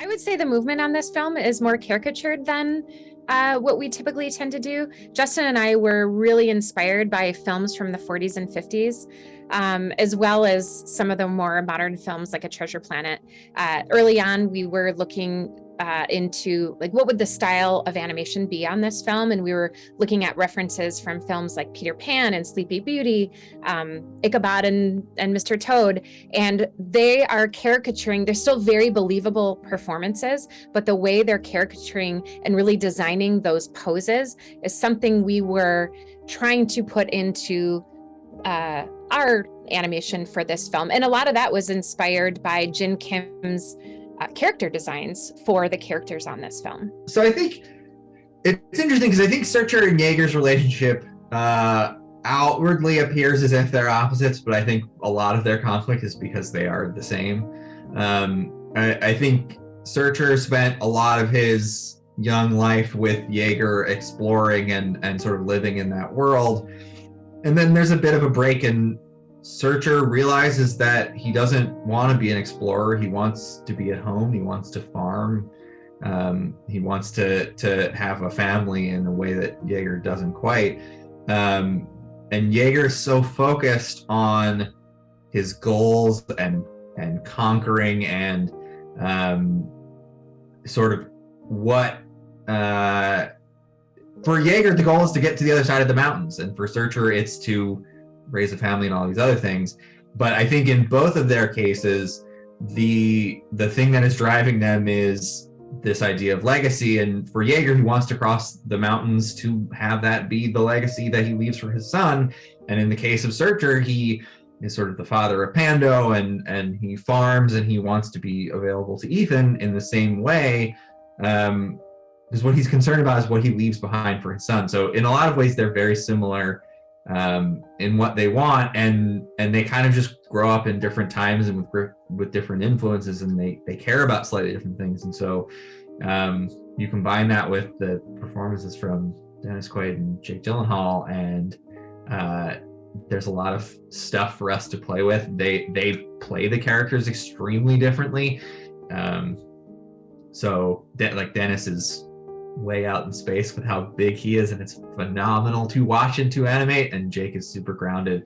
I would say the movement on this film is more caricatured than what we typically tend to do. Justin and I were really inspired by films from the 40s and 50s, as well as some of the more modern films like A Treasure Planet. Early on, we were looking into like what would the style of animation be on this film, and we were looking at references from films like Peter Pan and Sleepy Beauty, Ichabod and Mr. Toad, and they are caricaturing. They're still very believable performances, but the way they're caricaturing and really designing those poses is something we were trying to put into our animation for this film. And a lot of that was inspired by Jin Kim's character designs for the characters on this film. So I think it's interesting because I think Searcher and Yeager's relationship outwardly appears as if they're opposites, but I think a lot of their conflict is because they are the same. I think Searcher spent a lot of his young life with Yeager exploring and sort of living in that world. And then there's a bit of a break, and Searcher realizes that he doesn't want to be an explorer. He wants to be at home. He wants to farm. He wants to have a family in a way that Yeager doesn't quite. And Yeager is so focused on his goals and conquering and sort of what for Yeager, the goal is to get to the other side of the mountains, and for Searcher, it's to raise a family and all these other things. But I think in both of their cases, the thing that is driving them is this idea of legacy. And for Yeager, he wants to cross the mountains to have that be the legacy that he leaves for his son. And in the case of Searcher, he is sort of the father of Pando, and he farms, and he wants to be available to Ethan in the same way. Because what he's concerned about is what he leaves behind for his son. So in a lot of ways, they're very similar in what they want, and they kind of just grow up in different times and with different influences, and they care about slightly different things. And so you combine that with the performances from Dennis Quaid and Jake Gyllenhaal, and there's a lot of stuff for us to play with. They play the characters extremely differently. So like Dennis is way out in space with how big he is, and it's phenomenal to watch and to animate, and Jake is super grounded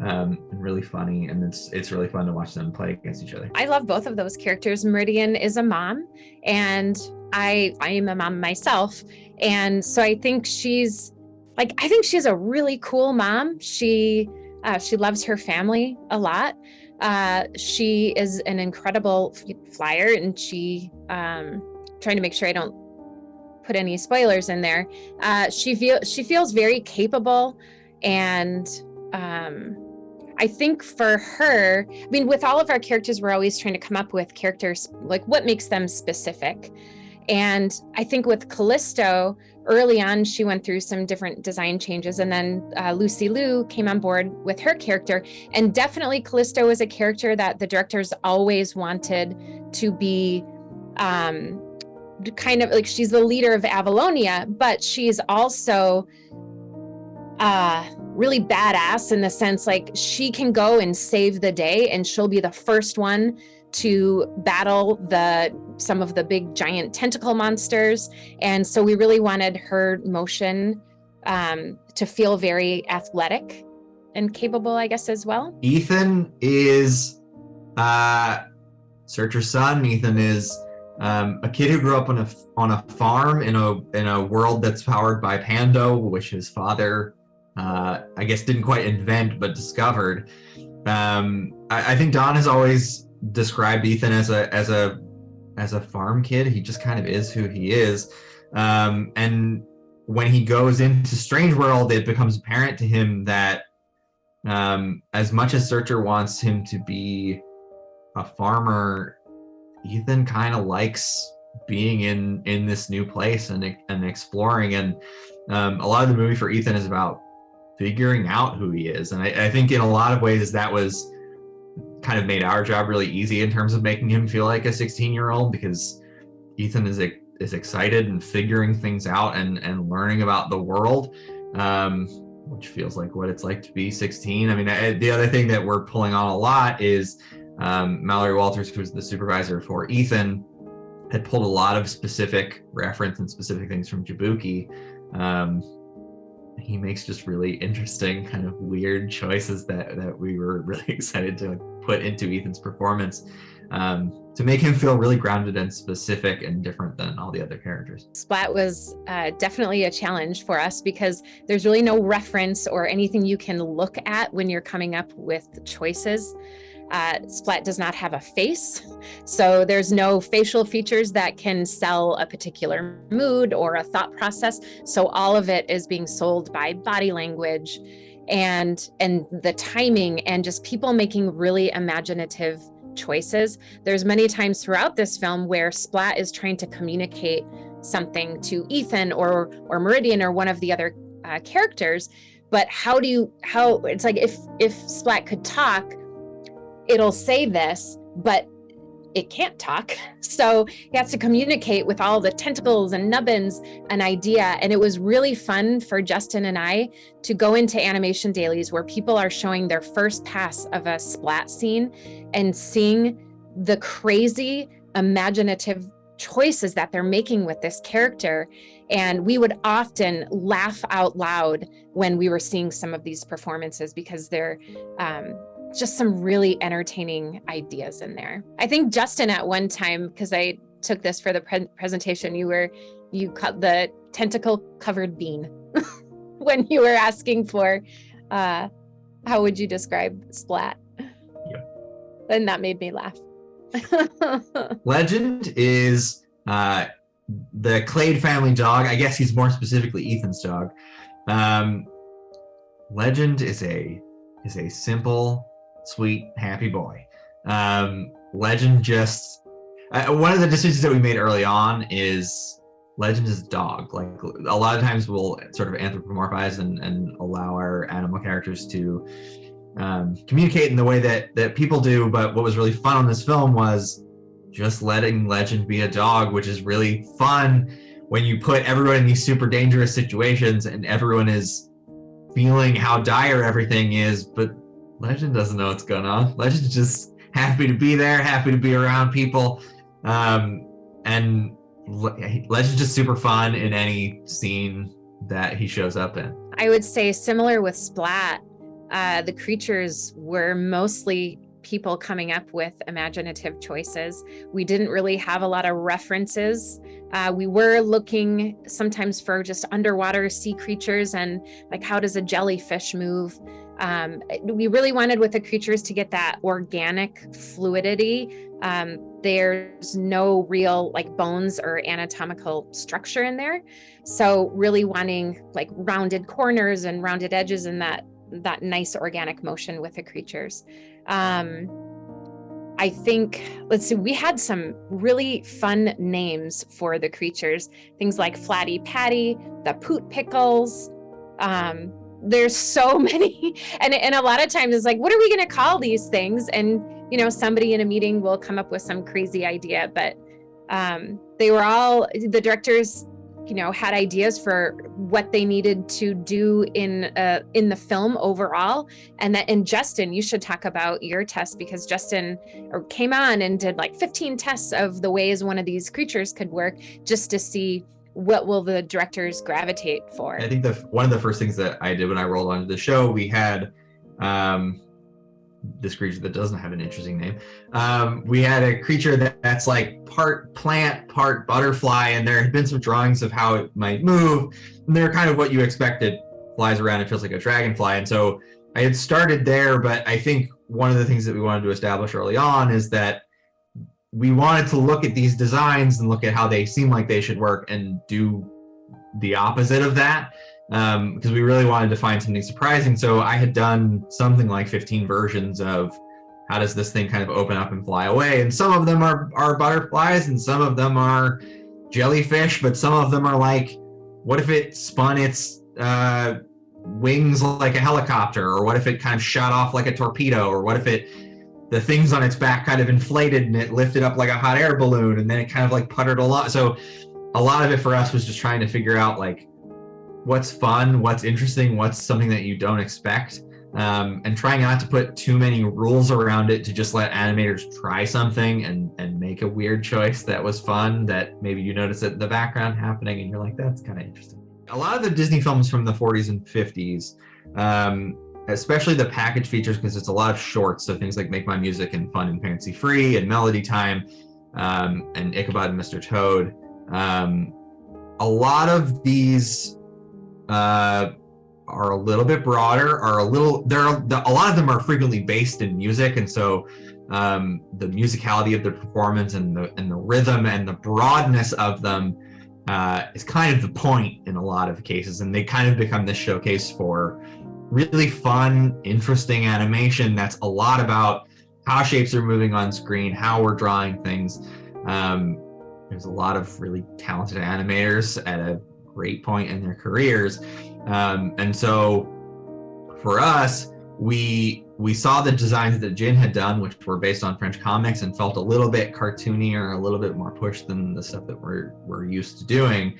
and really funny, and it's really fun to watch them play against each other. I love both of those characters. Meridian is a mom, and I am a mom myself, and so I think she's a really cool mom. She loves her family a lot. She is an incredible flyer, and she trying to make sure I don't put any spoilers in there. She feels very capable, and I think for her, I mean, with all of our characters, we're always trying to come up with characters, like what makes them specific. And I think with Callisto, early on, she went through some different design changes, and then Lucy Liu came on board with her character. And definitely Callisto is a character that the directors always wanted to be kind of like, she's the leader of Avalonia, but she's also really badass in the sense, like, she can go and save the day, and she'll be the first one to battle some of the big giant tentacle monsters. And so we really wanted her motion to feel very athletic and capable, I guess, as well. Ethan is Searcher's son. Ethan is a kid who grew up on a farm in a world that's powered by Pando, which his father I guess didn't quite invent but discovered. I think Don has always described Ethan as a farm kid. He just kind of is who he is. And when he goes into Strange World, it becomes apparent to him that as much as Searcher wants him to be a farmer, Ethan kind of likes being in this new place and exploring. And a lot of the movie for Ethan is about figuring out who he is. And I think in a lot of ways that was kind of made our job really easy in terms of making him feel like a 16-year-old, because Ethan is excited and figuring things out and learning about the world, which feels like what it's like to be 16. I mean, the other thing that we're pulling on a lot is Mallory Walters, who's the supervisor for Ethan, had pulled a lot of specific reference and specific things from Jabuki. He makes just really interesting, kind of weird choices that we were really excited to put into Ethan's performance, to make him feel really grounded and specific and different than all the other characters. Splat was definitely a challenge for us because there's really no reference or anything you can look at when you're coming up with choices. Splat does not have a face, so there's no facial features that can sell a particular mood or a thought process. So all of it is being sold by body language and the timing and just people making really imaginative choices. There's many times throughout this film where Splat is trying to communicate something to Ethan or Meridian or one of the other characters, but how it's like if Splat could talk, it'll say this, but it can't talk. So he has to communicate with all the tentacles and nubbins an idea. And it was really fun for Justin and I to go into animation dailies where people are showing their first pass of a Splat scene and seeing the crazy imaginative choices that they're making with this character. And we would often laugh out loud when we were seeing some of these performances because they're just some really entertaining ideas in there. I think Justin at one time, because I took this for the presentation, you cut the tentacle covered bean when you were asking for how would you describe Splat? Yeah. And that made me laugh. Legend is the Clade family dog. I guess he's more specifically Ethan's dog. Legend is a simple, sweet, happy boy. Legend just one of the decisions that we made early on is Legend is a dog. Like a lot of times we'll sort of anthropomorphize and allow our animal characters to communicate in the way that people do. But what was really fun on this film was just letting Legend be a dog, which is really fun when you put everyone in these super dangerous situations and everyone is feeling how dire everything is, but Legend doesn't know what's going on. Legend's just happy to be there, happy to be around people. And Legend's just super fun in any scene that he shows up in. I would say similar with Splat, the creatures were mostly people coming up with imaginative choices. We didn't really have a lot of references. We were looking sometimes for just underwater sea creatures and like, how does a jellyfish move? We really wanted with the creatures to get that organic fluidity. There's no real like bones or anatomical structure in there. So really wanting like rounded corners and rounded edges and that nice organic motion with the creatures. I think, let's see, we had some really fun names for the creatures. Things like Flatty Patty, the Poot Pickles. There's so many. And a lot of times it's like, what are we going to call these things? And, somebody in a meeting will come up with some crazy idea, but they were all, the directors, had ideas for what they needed to do in the film overall. And Justin, you should talk about your test because Justin came on and did like 15 tests of the ways one of these creatures could work just to see what will the directors gravitate for. I think one of the first things that I did when I rolled onto the show, we had this creature that doesn't have an interesting name. We had a creature that's like part plant, part butterfly, and there had been some drawings of how it might move. And they're kind of what you expected. Flies around, it feels like a dragonfly. And so I had started there, but I think one of the things that we wanted to establish early on is that we wanted to look at these designs and look at how they seem like they should work and do the opposite of that. Because we really wanted to find something surprising. So I had done something like 15 versions of how does this thing kind of open up and fly away. And some of them are butterflies and some of them are jellyfish, but some of them are like, what if it spun its wings like a helicopter? Or what if it kind of shot off like a torpedo? Or what if the things on its back kind of inflated and it lifted up like a hot air balloon and then it kind of like puttered along. So a lot of it for us was just trying to figure out like what's fun, what's interesting, what's something that you don't expect. and trying not to put too many rules around it to just let animators try something and make a weird choice that was fun, that maybe you notice it in the background happening and you're like, that's kind of interesting. A lot of the Disney films from the 40s and 50s, especially the package features, because it's a lot of shorts, so things like Make My Music and Fun and Fancy Free and Melody Time, and Ichabod and Mr. Toad. A lot of these are a little bit broader, a lot of them are frequently based in music, and so the musicality of the performance and the rhythm and the broadness of them is kind of the point in a lot of cases, and they kind of become this showcase for really fun, interesting animation that's a lot about how shapes are moving on screen, how we're drawing things. There's a lot of really talented animators at a great point in their careers. And so for us, we saw the designs that Jin had done, which were based on French comics and felt a little bit cartoony or a little bit more pushed than the stuff that we're used to doing.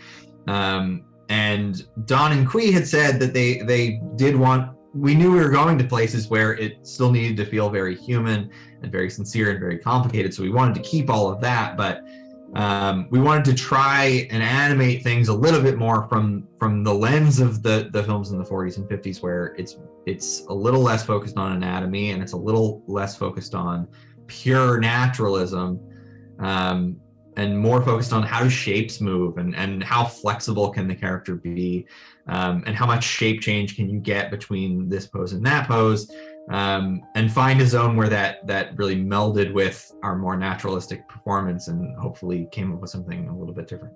And Don and Kui had said that they did want, we knew we were going to places where it still needed to feel very human and very sincere and very complicated. So we wanted to keep all of that, but we wanted to try and animate things a little bit more from the lens of the films in the 40s and 50s, where it's a little less focused on anatomy and it's a little less focused on pure naturalism, and more focused on how do shapes move and how flexible can the character be, and how much shape change can you get between this pose and that pose, and find a zone where that really melded with our more naturalistic performance and hopefully came up with something a little bit different.